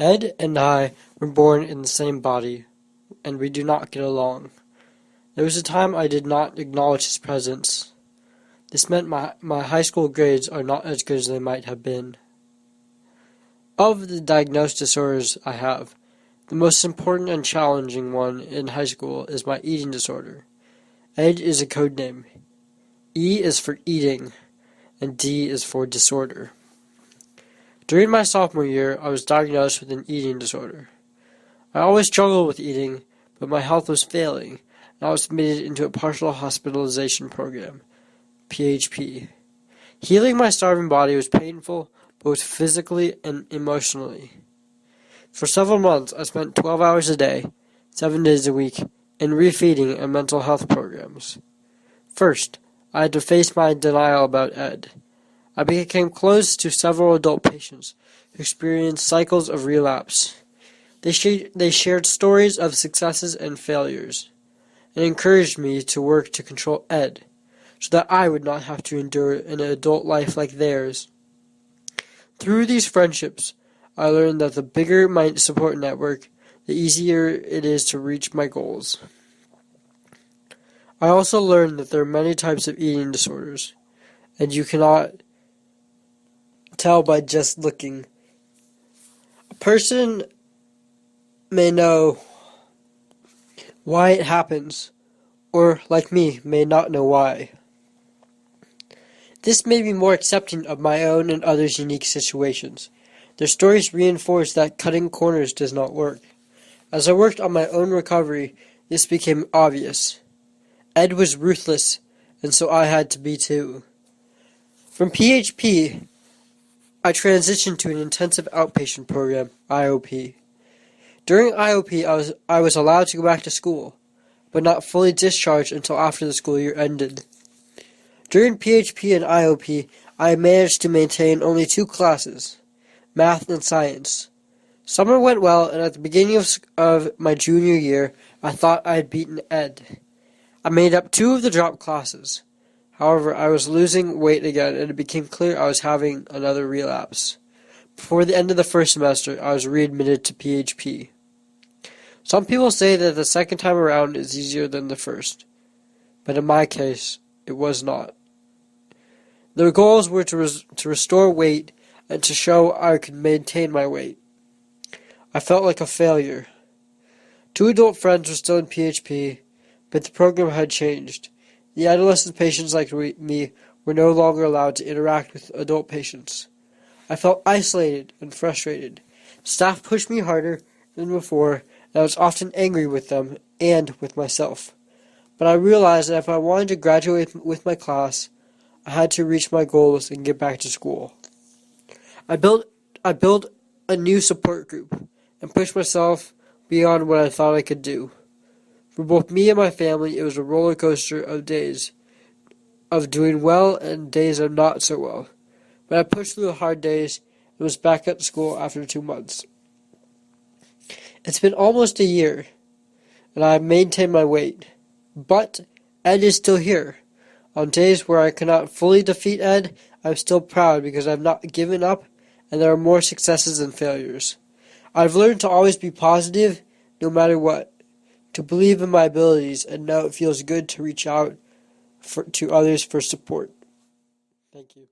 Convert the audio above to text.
Ed and I were born in the same body, and we do not get along. There was a time I did not acknowledge his presence. This meant my high school grades are not as good as they might have been. Of the diagnosed disorders I have, the most important and challenging one in high school is my eating disorder. Ed is a code name. E is for eating, and D is for disorder. During my sophomore year, I was diagnosed with an eating disorder. I always struggled with eating, but my health was failing, and I was admitted into a partial hospitalization program, PHP. Healing my starving body was painful, both physically and emotionally. For several months, I spent 12 hours a day, 7 days a week, in refeeding and mental health programs. First, I had to face my denial about Ed. I became close to several adult patients who experienced cycles of relapse. They shared stories of successes and failures, and encouraged me to work to control Ed, so that I would not have to endure an adult life like theirs. Through these friendships, I learned that the bigger my support network, the easier it is to reach my goals. I also learned that there are many types of eating disorders, and you cannot tell by just looking. A person may know why it happens, or, like me, may not know why. This made me more accepting of my own and others' unique situations. Their stories reinforced that cutting corners does not work. As I worked on my own recovery, this became obvious. Ed was ruthless, and so I had to be too. From PHP, I transitioned to an intensive outpatient program, IOP. During IOP, I was allowed to go back to school, but not fully discharged until after the school year ended. During PHP and IOP, I managed to maintain only 2 classes, math and science. Summer went well, and at the beginning of my junior year, I thought I had beaten Ed. I made up 2 of the dropped classes. However, I was losing weight again, and it became clear I was having another relapse. Before the end of the first semester, I was readmitted to PHP. Some people say that the second time around is easier than the first, but in my case, it was not. The goals were to restore weight and to show I could maintain my weight. I felt like a failure. 2 adult friends were still in PHP, but the program had changed. The adolescent patients like me were no longer allowed to interact with adult patients. I felt isolated and frustrated. Staff pushed me harder than before, and I was often angry with them and with myself. But I realized that if I wanted to graduate with my class, I had to reach my goals and get back to school. I built a new support group and pushed myself beyond what I thought I could do. For both me and my family, it was a roller coaster of days of doing well and days of not so well. But I pushed through the hard days and was back at school after 2 months. It's been almost a year, and I have maintained my weight. But Ed is still here. On days where I cannot fully defeat Ed, I'm still proud because I've not given up, and there are more successes than failures. I've learned to always be positive, no matter what, to believe in my abilities, and now it feels good to reach out to others for support. Thank you.